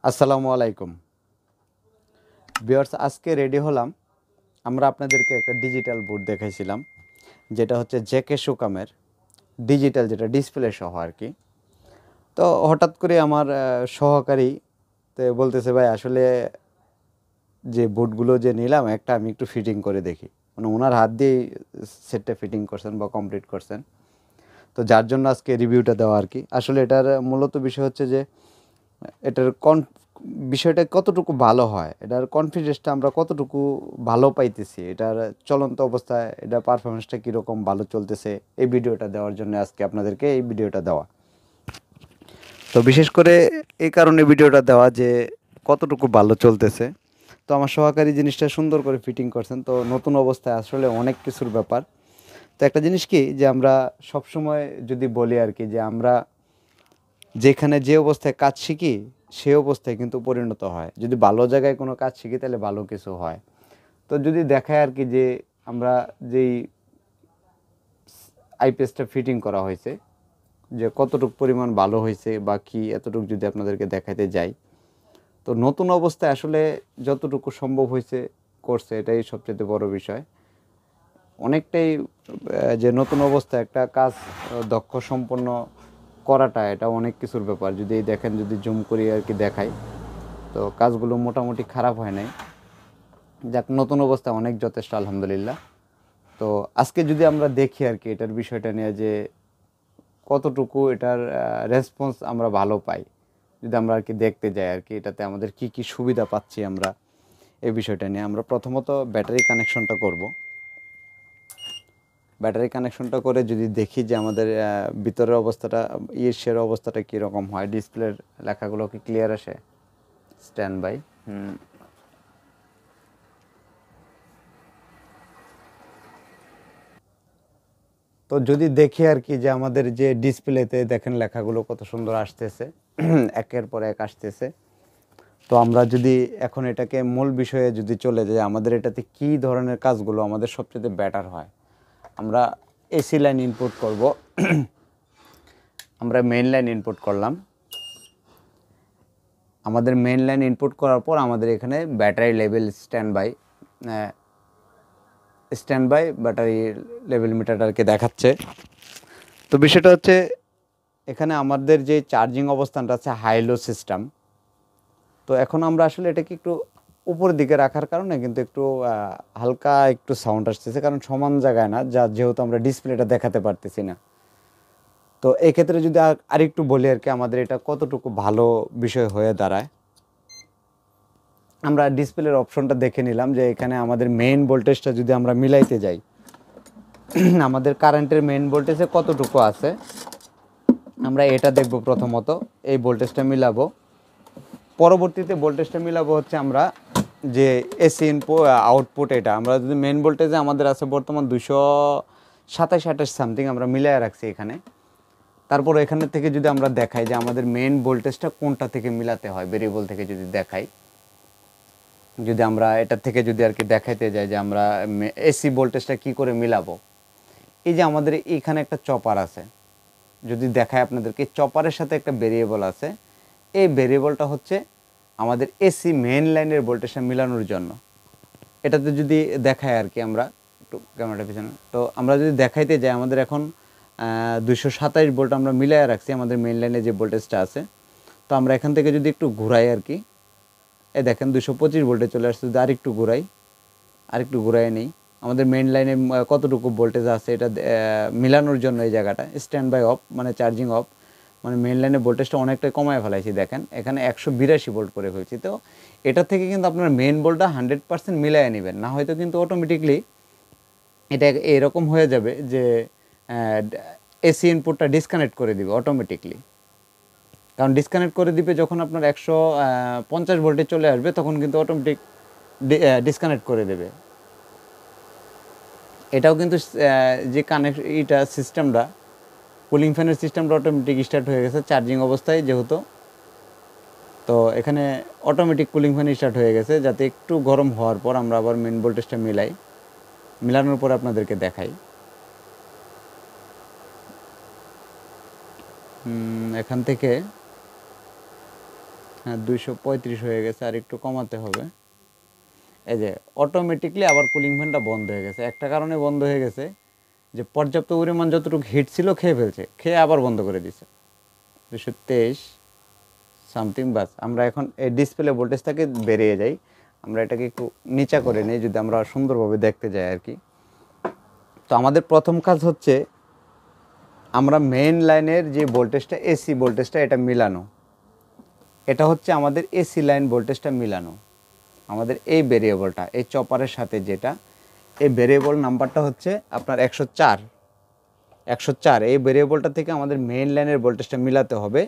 আসসালামু আলাইকুম ভিউয়ার্স, আজকে রেডি হলাম। আমরা আপনাদেরকে একটা ডিজিটাল বোর্ড দেখাইছিলাম, যেটা হচ্ছে জেকে সুকামের ডিজিটাল, যেটা ডিসপ্লে সহ আর কি। তো হঠাৎ করে আমার সহকারী তো বলতেছে, ভাই আসলে যে বোর্ডগুলো যে নিলাম একটা আমি একটু ফিটিং করে দেখি। মানে ওনার হাত দিয়ে সেটটা ফিটিং করছেন বা কমপ্লিট করছেন। তো যার জন্য আজকে রিভিউটা দেওয়া আর কি। আসলে এটার মূলত বিষয় হচ্ছে যে এটার বিষয়টা কতটুকু ভালো হয়, এটার কনফিডেন্সটা আমরা কতটুকু ভালো পাইতেছি, এটার চলন্ত অবস্থায় এটা পারফরমেন্সটা কীরকম ভালো চলতেছে, এই ভিডিওটা দেওয়ার জন্য আজকে আপনাদেরকে এই ভিডিওটা দেওয়া। তো বিশেষ করে এই কারণে ভিডিওটা দেওয়া যে কতটুকু ভালো চলতেছে। তো আমার সহকারী জিনিসটা সুন্দর করে ফিটিং করছেন। তো নতুন অবস্থায় আসলে অনেক কিছুর ব্যাপার। তো একটা জিনিস কি, যে আমরা সবসময় যদি বলি আর কি, যে আমরা যেখানে যে অবস্থায় কাজ শিখি সে অবস্থায় কিন্তু পরিণত হয়। যদি ভালো জায়গায় কোনো কাজ শিখি তাহলে ভালো কিছু হয়। তো যদি দেখায় আর কি, যে আমরা যেই আইপিএসটা ফিটিং করা হয়েছে যে কতটুকু পরিমাণ ভালো হয়েছে বা কী, এতটুকু যদি আপনাদেরকে দেখাতে যাই, তো নতুন অবস্থায় আসলে যতটুকু সম্ভব হয়েছে করছে, এটাই সবচেয়ে বড় বিষয়। অনেকটাই যে নতুন অবস্থায় একটা কাজ দক্ষ সম্পন্ন করাটা, এটা অনেক কিছুর ব্যাপার। যদি দেখেন, যদি জুম করি আর কি দেখাই, তো কাজগুলো মোটামুটি খারাপ হয় নাই। যাক, নতুন অবস্থা অনেক যথেষ্ট আলহামদুলিল্লাহ। তো আজকে যদি আমরা দেখি আর কি এটার বিষয়টা নিয়ে, যে কতটুকু এটার রেসপন্স আমরা ভালো পাই, যদি আমরা আর কি দেখতে যাই আর কি, এটাতে আমাদের কি কি সুবিধা পাচ্ছি আমরা, এই বিষয়টা নিয়ে আমরা প্রথমত ব্যাটারি কানেকশনটা করব। ব্যাটারি কানেকশনটা করে যদি দেখি যে আমাদের ভিতরের অবস্থাটা, ইয়ের অবস্থাটা কীরকম হয়, ডিসপ্লের লেখাগুলো কি ক্লিয়ার আসে। Stand by. তো যদি দেখি আর কি, যে আমাদের যে ডিসপ্লেতে দেখেন লেখাগুলো কত সুন্দর আসতেছে, একের পর এক আসতেছে। তো আমরা যদি এখন এটাকে মূল বিষয়ে যদি চলে যাই, আমাদের এটাতে কি ধরনের কাজগুলো আমাদের সবচেয়ে বেটার হয়। আমরা এসি লাইন ইনপুট করব। আমরা মেইন লাইন ইনপুট করলাম। আমাদের মেইন লাইন ইনপুট করার পর আমাদের এখানে battery level standby battery level মিটারটাকে দেখাচ্ছে। তো বিষয়টা হচ্ছে, এখানে আমাদের যে চার্জিং অবস্থানটা আছে হাই লো সিস্টেম। তো এখন আমরা আসলে এটাকে একটু উপরের দিকে রাখার কারণে কিন্তু একটু হালকা একটু সাউন্ড আসতেছে, কারণ সমান জায়গায় না, যা যেহেতু আমরা ডিসপ্লেটা দেখাতে পারতেছি না। তো এই ক্ষেত্রে যদি আরেকটু বলি আর কি, আমাদের এটা কতটুকু ভালো বিষয় হয়ে দাঁড়ায়। আমরা ডিসপ্লের অপশনটা দেখে নিলাম, যে এখানে আমাদের মেইন ভোল্টেজটা যদি আমরা মিলাইতে যাই, আমাদের কারেন্টের মেইন ভোল্টেজে কতটুকু আছে আমরা এটা দেখব। প্রথমত এই ভোল্টেজটা মিলাবো, পরবর্তীতে ভোল্টেজটা মিলাবো হচ্ছে আমরা যে এসি ইনপুট আউটপুট, এটা আমরা যদি মেইন ভোল্টেজে আমাদের আছে বর্তমান 227-28 সামথিং আমরা মিলাই রাখছি এখানে। তারপর এখানে থেকে যদি আমরা দেখাই যে আমাদের মেইন ভোল্টেজটা কোনটা থেকে মিলাতে হয়, ভেরিয়েবল থেকে যদি দেখাই, যদি আমরা এটা থেকে যদি আর কি দেখাইতে যাই যে আমরা এসি ভোল্টেজটা কি করে মিলাবো, এই যে আমাদের এখানে একটা চপার আছে, যদি দেখায় আপনাদেরকে, চপারের সাথে একটা ভেরিয়েবল আছে। এই ভেরিয়েবলটা হচ্ছে আমাদের এসি মেইন লাইনের ভোল্টেজটা মিলানোর জন্য। এটাতে যদি দেখায় আর কি, আমরা একটু ক্যামেরাটা পিছনে, তো আমরা যদি দেখাইতে যাই, আমাদের এখন 227 ভোল্ট আমরা মিলাই রাখছি আমাদের মেইন লাইনে যে ভোল্টেজটা আছে। তো আমরা এখান থেকে যদি একটু ঘুরাই আর কি, এই দেখেন 225 ভোল্টে চলে আসছে। যদি আরেকটু ঘুরাই নেই, আমাদের মেইন লাইনে কতটুকু ভোল্টেজ আছে এটা মিলানোর জন্য এই জায়গাটা স্ট্যান্ড বাই অফ, মানে চার্জিং অফ, মানে মেইন লাইনে ভোল্টেজটা অনেকটাই কমায় ফেলাইছি। দেখেন এখানে 182 ভোল্ট করে ফেলছি। তো এটা থেকে কিন্তু আপনার মেইন ভোল্টটা 100% মিলাই নেবেন, না হয়তো কিন্তু অটোমেটিকলি এটা এরকম হয়ে যাবে যে এসি ইনপুটটা ডিসকানেক্ট করে দিবে অটোমেটিকলি। কারণ ডিসকানেক্ট করে দিবে যখন আপনার 150 ভোল্টে চলে আসবে, তখন কিন্তু অটোমেটিক ডিসকানেক্ট করে দেবে। এটাও কিন্তু যে এটা সিস্টেমটা, কুলিং ফ্যানের সিস্টেমটা অটোমেটিক স্টার্ট হয়ে গেছে চার্জিং অবস্থায় যেহেতু। তো এখানে অটোমেটিক কুলিং ফ্যান স্টার্ট হয়ে গেছে, যাতে একটু গরম হওয়ার পর আমরা আবার মেন ভোল্টেজটা মিলানোর পর আপনাদেরকে দেখাই। এখান থেকে হ্যাঁ 235 হয়ে গেছে, আর একটু কমাতে হবে। এই যে অটোমেটিকলি আবার কুলিং ফ্যানটা বন্ধ হয়ে গেছে। একটা কারণে বন্ধ হয়ে গেছে যে পর্যাপ্ত পরিমাণ যতটুকু হিট ছিল খেয়ে ফেলছে, খেয়ে আবার বন্ধ করে দিছে। 223 সামথিং। বাস আমরা এখন এই ডিসপ্লে ভোল্টেজটাকে বেরিয়ে যাই, আমরা এটাকে একটু নিচা করে নিই যদি আমরা সুন্দরভাবে দেখতে যাই আর কি। তো আমাদের প্রথম কাজ হচ্ছে আমরা মেইন লাইনের যে ভোল্টেজটা এসি ভোল্টেজটা এটা মিলানো। এটা হচ্ছে আমাদের এসি লাইন ভোল্টেজটা মিলানো। আমাদের এই ভেরিয়েবলটা এই চপারের সাথে যেটা, এই ভেরিয়েবল নাম্বারটা হচ্ছে আপনার 104 এই ভেরিয়েবলটা থেকে আমাদের মেইন লাইনের ভোল্টেজটা মিলাতে হবে।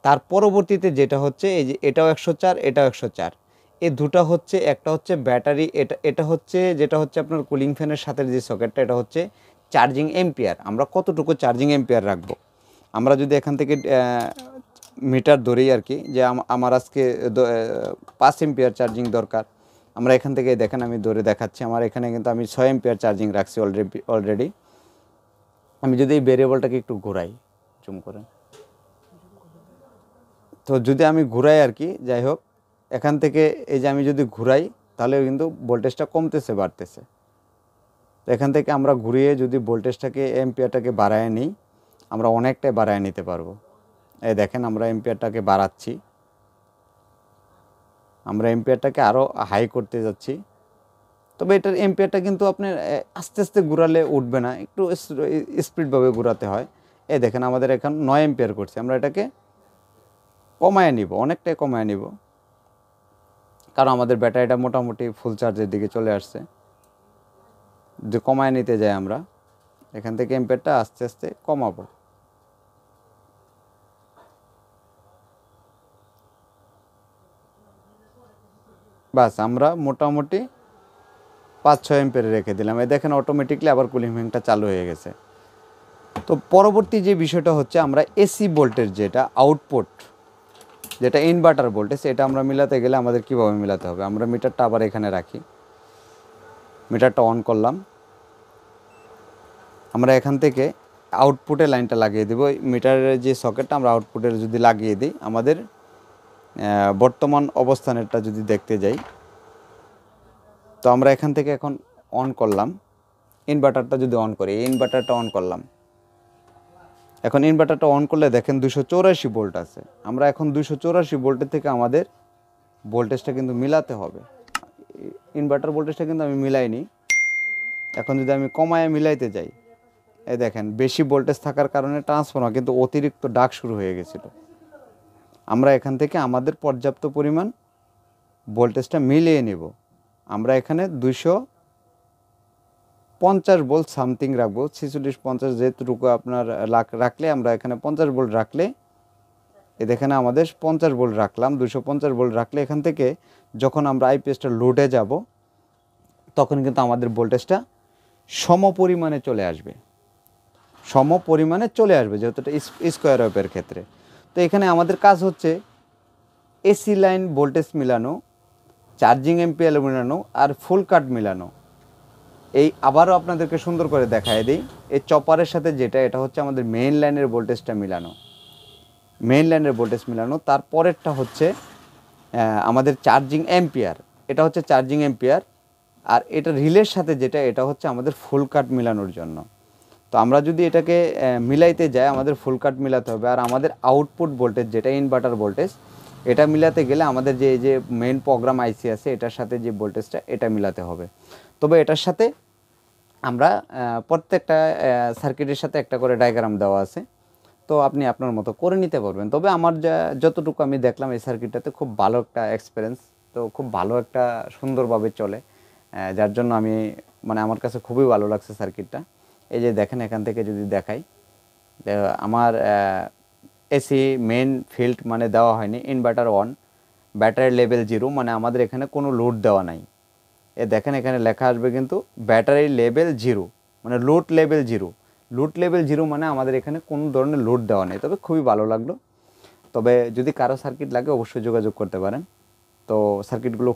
তার পরবর্তীতে যেটা হচ্ছে এই যে এটাও 104 এটাও 104, এই দুটো হচ্ছে, একটা হচ্ছে ব্যাটারি, এটা হচ্ছে যেটা হচ্ছে আপনার কুলিং ফ্যানের সাথে যে সকেটটা, এটা হচ্ছে চার্জিং এম্পিয়ার। আমরা কতটুকু চার্জিং এম্পিয়ার রাখবো, আমরা যদি এখান থেকে মিটার ধরি আর কি, যে আমার আজকে 5 এম্পিয়ার চার্জিং দরকার, আমরা এখান থেকে দেখেন আমি ধরে দেখাচ্ছি, আমার এখানে কিন্তু আমি 6 এম্পিয়ার চার্জিং রাখছি অলরেডি। আমি যদি এই ভেরিয়েবলটাকে একটু ঘোরাই, জুম করেন, তো যদি আমি ঘুরাই আর কি, যাই হোক এখান থেকে এই যে আমি যদি ঘুরাই তাহলে কিন্তু ভোল্টেজটা কমতেছে বাড়তেছে। তো এখান থেকে আমরা ঘুরিয়ে যদি ভোল্টেজটাকে এম্পিয়ারটাকে বাড়ায় নিই, আমরা অনেকটাই বাড়ায় নিতে পারবো। এই দেখেন আমরা এম্পিয়ারটাকে বাড়াচ্ছি, আমরা এম্পিয়ারটাকে আরও হাই করতে যাচ্ছি। তবে এটার এম্পিয়ারটা কিন্তু আপনার আস্তে আস্তে ঘুরালে উঠবে না, একটু স্পিডভাবে ঘুরাতে হয়। এই দেখেন আমাদের এখন 9 এম্পিয়ার করছে, আমরা এটাকে কমায় নিব, অনেকটাই কমায় নিব, কারণ আমাদের ব্যাটারিটা মোটামুটি ফুল চার্জের দিকে চলে আসছে। যদি কমায় নিতে যাই আমরা এখান থেকে এম্পিয়ারটা আস্তে আস্তে কমাবো। বাস আমরা মোটামুটি 5-6 এম্পিয়ারে রেখে দিলাম। এই দেখেন অটোমেটিকলি আবার কুলিং ফ্যানটা চালু হয়ে গেছে। তো পরবর্তী যে বিষয়টা হচ্ছে আমরা এসি ভোল্টেজ যেটা আউটপুট, যেটা ইনভার্টার ভোল্টেজ, এটা আমরা মিলাতে গেলে আমাদের কীভাবে মিলাতে হবে, আমরা মিটারটা আবার এখানে রাখি, মিটারটা অন করলাম, আমরা এখান থেকে আউটপুটে লাইনটা লাগিয়ে দেবো। মিটারের যে সকেটটা আমরা আউটপুটের যদি লাগিয়ে দিই, আমাদের বর্তমান অবস্থানেরটা যদি দেখতে যাই, তো আমরা এখান থেকে এখন অন করলাম, ইনভার্টারটা যদি অন করি, ইনভার্টারটা অন করলাম, এখন ইনভার্টারটা অন করলে দেখেন 284 ভোল্ট আছে। আমরা এখন 284 ভোল্টের থেকে আমাদের ভোল্টেজটা কিন্তু মিলাতে হবে। ইনভার্টার ভোল্টেজটা কিন্তু আমি মিলাইনি, এখন যদি আমি কমায় মিলাইতে যাই, এই দেখেন বেশি ভোল্টেজ থাকার কারণে ট্রান্সফর্মার কিন্তু অতিরিক্ত ডাক শুরু হয়ে গেছিল। আমরা এখান থেকে আমাদের পর্যাপ্ত পরিমাণ ভোল্টেজটা মিলিয়ে নেব। আমরা এখানে 250 ভোল্ট সামথিং রাখবো, 46-50 যেটুকু আপনার রাখলে, আমরা এখানে 50 ভোল্ট রাখলে, দেখেন আমাদের 50 ভোল্ট রাখলাম, 250 ভোল্ট রাখলে এখান থেকে যখন আমরা আইপিএসটা লোডে যাব তখন কিন্তু আমাদের ভোল্টেজটা সম পরিমাণে চলে আসবে, যেহেতু এটা স্কোয়ার ওয়েভের ক্ষেত্রে। তো এখানে আমাদের কাজ হচ্ছে এসি লাইন ভোল্টেজ মিলানো, চার্জিং এম্পিয়ার মিলানো, আর ফুল কাট মিলানো। এই আবারও আপনাদেরকে সুন্দর করে দেখায় দিই, এই চপারের সাথে যেটা, এটা হচ্ছে আমাদের মেইন লাইনের ভোল্টেজটা মিলানো, তারপরেরটা হচ্ছে আমাদের চার্জিং এম্পিয়ার, এটা হচ্ছে চার্জিং এম্পিয়ার, আর এটা রিলের সাথে যেটা, এটা হচ্ছে আমাদের ফুল কাট মিলানোর জন্য। তো আমরা যদি এটাকে মিলাইতে যাই, আমাদের ফুল কাট মিলাতে হবে। আর আমাদের আউটপুট ভোল্টেজ যেটা ইনভার্টার ভোল্টেজ, এটা মিলাতে গেলে আমাদের যে মেইন প্রোগ্রাম আইসি আছে এটার সাথে যে ভোল্টেজটা, এটা মিলাতে হবে। তবে এটার সাথে আমরা প্রত্যেকটা সার্কিটের সাথে একটা করে ডায়াগ্রাম দেওয়া আছে, তো আপনি আপনার মতো করে নিতে পারবেন। তবে আমার যতটুকু আমি দেখলাম এই সার্কিটটাতে খুব ভালো একটা এক্সপিরিয়েন্স, তো খুব ভালো একটা সুন্দরভাবে চলে, যার জন্য আমি আমার কাছে খুবই ভালো লাগছে সার্কিটটা। এই যে দেখেন এখান থেকে যদি দেখাই, আমার এসি মেইন ফিল্ড দেওয়া হয়নি, ইনভার্টার অন, ব্যাটারি লেভেল 0, আমাদের এখানে কোনো লোড দেওয়া নাই। দেখেন এখানে লেখা আসবে কিন্তু ব্যাটারি লেভেল 0, লোড লেভেল 0, আমাদের এখানে কোনো ধরনের লোড দেওয়া নেই। তবে খুবই ভালো লাগলো। তবে যদি কারো সার্কিট লাগে অবশ্যই যোগাযোগ করতে পারেন। তো সার্কিটগুলো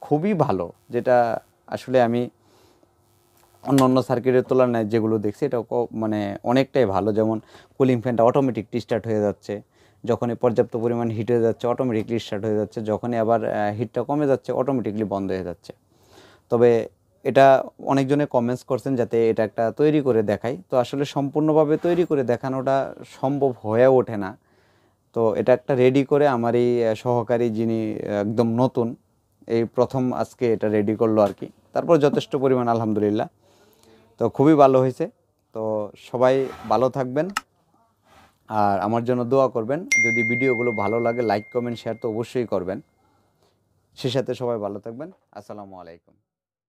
খুবই ভালো, যেটা আসলে আমি অন্য সার্কিটের তুলনায় যেগুলো দেখছি এটা অনেকটাই ভালো। যেমন কুলিং ফ্যানটা অটোমেটিক স্টার্ট হয়ে যাচ্ছে, যখনই পর্যাপ্ত পরিমাণ হিট হয়ে যাচ্ছে অটোমেটিকলি স্টার্ট হয়ে যাচ্ছে, যখনই আবার হিটটা কমে যাচ্ছে অটোমেটিকলি বন্ধ হয়ে যাচ্ছে। তবে এটা অনেকজনে কমেন্টস করছেন যাতে এটা একটা তৈরি করে দেখাই, তো আসলে সম্পূর্ণভাবে তৈরি করে দেখানোটা সম্ভব হয়ে ওঠে না। তো এটা একটা রেডি করে আমার এই সহকারী যিনি একদম নতুন, এই প্রথম আজকে এটা রেডি করলো আর কি। তারপর যথেষ্ট পরিমাণ আলহামদুলিল্লাহ, তো খুবই ভালো হয়েছে। তো সবাই ভালো থাকবেন আর আমার জন্য দোয়া করবেন। যদি ভিডিওগুলো ভালো লাগে লাইক কমেন্ট শেয়ার তো অবশ্যই করবেন। সে সাথে সবাই ভালো থাকবেন। আসসালামু আলাইকুম।